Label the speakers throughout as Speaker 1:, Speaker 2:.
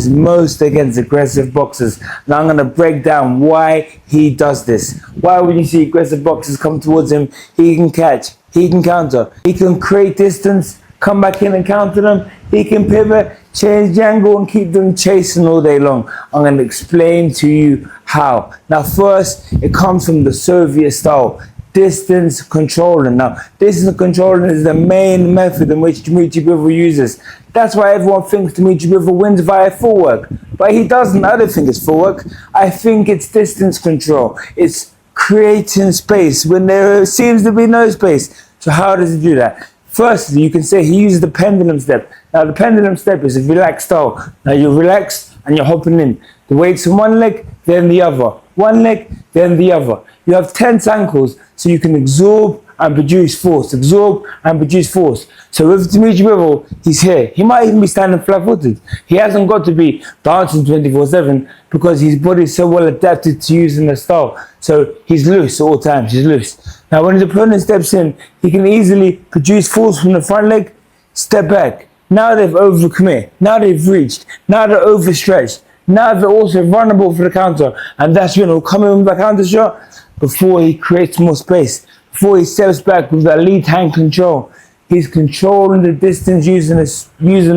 Speaker 1: most against aggressive boxers. Now I'm going to break down why he does this. Why when you see aggressive boxers come towards him, he can catch, he can counter, he can create distance, come back in and counter them, he can pivot, change the angle and keep them chasing all day long. I'm going to explain to you how. Now first, it comes from the Soviet style. Distance controlling. Now, distance controlling is the main method in which Dmitry Bivol uses. That's why everyone thinks Dmitry Bivol wins via footwork. But he doesn't. I don't think it's footwork. I think it's distance control. It's creating space when there seems to be no space. So how does he do that? Firstly, you can say he uses the pendulum step. Now, the pendulum step is a relaxed style. Now, you're relaxed and you're hopping in. The weight's on one leg, then the other. One leg, then the other. You have tense ankles, so you can absorb and produce force. Absorb and produce force. So with Dmitry Bivol, he's here. He might even be standing flat-footed. He hasn't got to be dancing 24/7 because his body is so well adapted to using the style. So he's loose at all times. He's loose. Now when his opponent steps in, he can easily produce force from the front leg, step back. Now they've overcommit. Now they've reached. Now they're overstretched. Now they're also vulnerable for the counter. And that's when he'll come in with a counter shot before he creates more space. Before he steps back with that lead hand control. He's controlling the distance using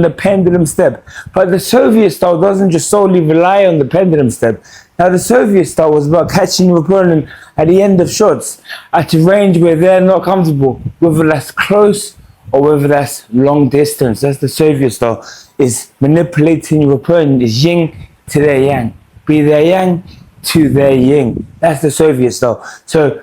Speaker 1: the pendulum step. But the Soviet style doesn't just solely rely on the pendulum step. Now the Soviet style was about catching your opponent at the end of shots, at a range where they're not comfortable, whether that's close or whether that's long distance. That's the Soviet style. Is manipulating your opponent, is yin to their yang. Be their yang to their yin. That's the Soviet style. So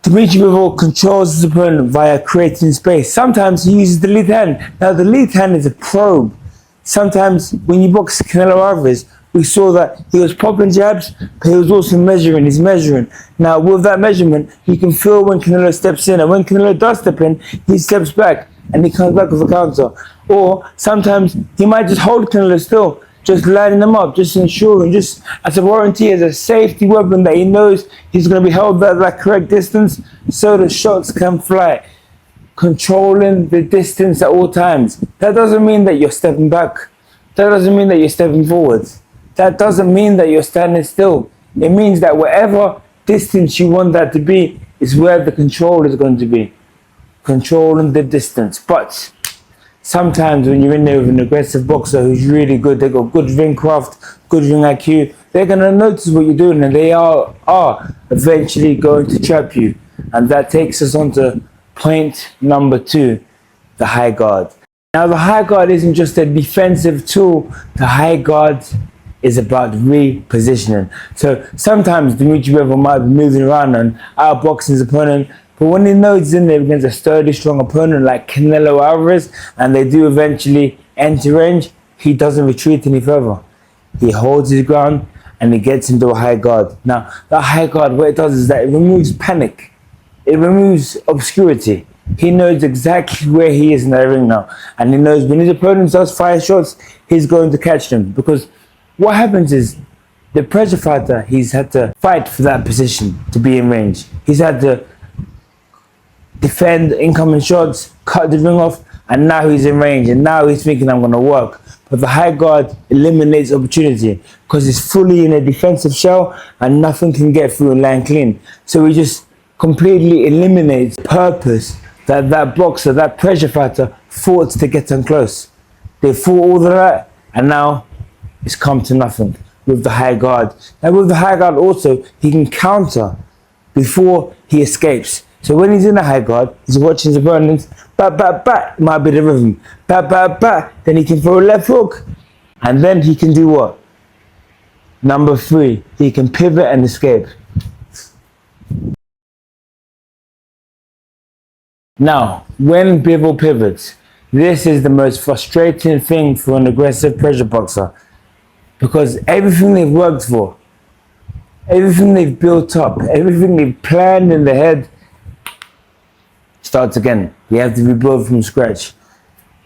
Speaker 1: Dmitry Bivol controls his opponent via creating space. Sometimes he uses the lead hand. Now the lead hand is a probe. Sometimes when you box Canelo Alvarez, we saw that he was popping jabs, but he was also measuring. He's measuring. Now with that measurement, he can feel when Canelo steps in, and when Canelo does step in, he steps back and he comes back with a counter. Or sometimes he might just hold Canelo still, just lining them up, just ensuring, just as a warranty, as a safety weapon that he knows he's going to be held at that correct distance so the shots can fly. Controlling the distance at all times. That doesn't mean that you're stepping back. That doesn't mean that you're stepping forwards. That doesn't mean that you're standing still. It means that whatever distance you want that to be is where the control is going to be. Controlling the distance. But sometimes when you're in there with an aggressive boxer who's really good, they've got good ring craft, good ring IQ, they're going to notice what you're doing and they are eventually going to trap you. And that takes us on to point number 2, the high guard. Now the high guard isn't just a defensive tool, the high guard is about repositioning. So sometimes Dmitry Bivol might be moving around and outboxing his opponent, but when he knows he's in there against a sturdy, strong opponent like Canelo Alvarez, and they do eventually enter range, he doesn't retreat any further. He holds his ground and he gets into a high guard. Now, the high guard, what it does is that it removes panic. It removes obscurity. He knows exactly where he is in that ring now. And he knows when his opponent does fire shots, he's going to catch them. Because what happens is, the pressure fighter, he's had to fight for that position to be in range. He's had to defend incoming shots, cut the ring off, and now he's in range. And now he's thinking, I'm going to work. But the high guard eliminates opportunity because it's fully in a defensive shell and nothing can get through and land clean. So he just completely eliminates purpose that that boxer, that pressure fighter fought to get them close. They fought all of that and now it's come to nothing with the high guard. And with the high guard also, he can counter before he escapes. So when he's in the high guard, he's watching his opponents, bat, bat, bat, might be the rhythm, bat, bat, bat, then he can throw a left hook, and then he can do what? Number 3, he can pivot and escape. Now, when Bivol pivots, this is the most frustrating thing for an aggressive pressure boxer, because everything they've worked for, everything they've built up, everything they've planned in their head, starts again. You have to rebuild from scratch.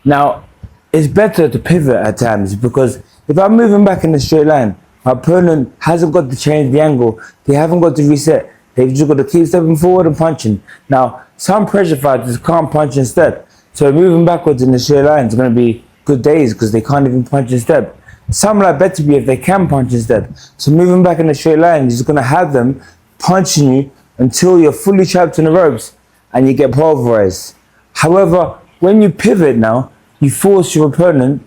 Speaker 1: Now, it's better to pivot at times because if I'm moving back in a straight line, my opponent hasn't got to change the angle. They haven't got to reset. They've just got to keep stepping forward and punching. Now, some pressure fighters can't punch and step. So moving backwards in a straight line is going to be good days because they can't even punch and step. Some like Beterbiev, they can punch instead. So moving back in a straight line, you're just going to have them punching you until you're fully trapped in the ropes and you get pulverized. However, when you pivot now, you force your opponent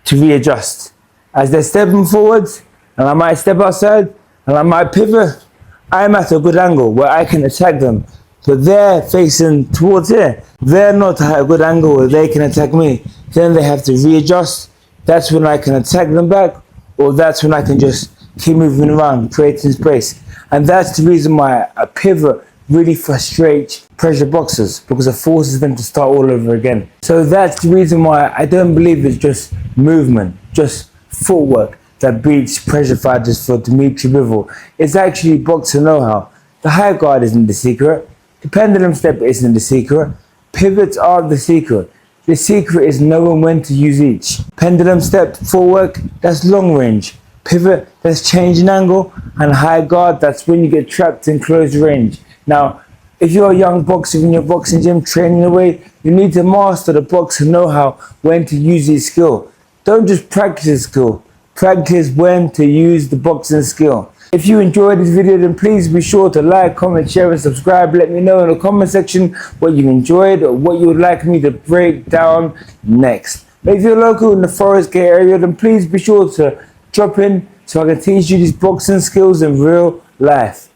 Speaker 1: to readjust. As they're stepping forwards, and I might step outside, and I might pivot, I'm at a good angle where I can attack them. But they're facing towards here. They're not at a good angle where they can attack me. Then they have to readjust. That's when I can attack them back, or that's when I can just keep moving around, creating space. And that's the reason why a pivot really frustrates pressure boxers, because it forces them to start all over again. So that's the reason why I don't believe it's just movement, just footwork that beats pressure fighters for Dmitry Bivol. It's actually boxer know-how. The high guard isn't the secret. The pendulum step isn't the secret. Pivots are the secret. The secret is knowing when to use each. Pendulum step, footwork, that's long range. Pivot, that's changing angle. And high guard, that's when you get trapped in close range. Now, if you're a young boxer in your boxing gym training away, you need to master the boxer know-how when to use his skill. Don't just practice his skill. Practice when to use the boxing skill. If you enjoyed this video, then please be sure to like, comment, share and subscribe. Let me know in the comment section what you enjoyed or what you would like me to break down next. But if you're local in the Forest Gate area, then please be sure to drop in so I can teach you these boxing skills in real life.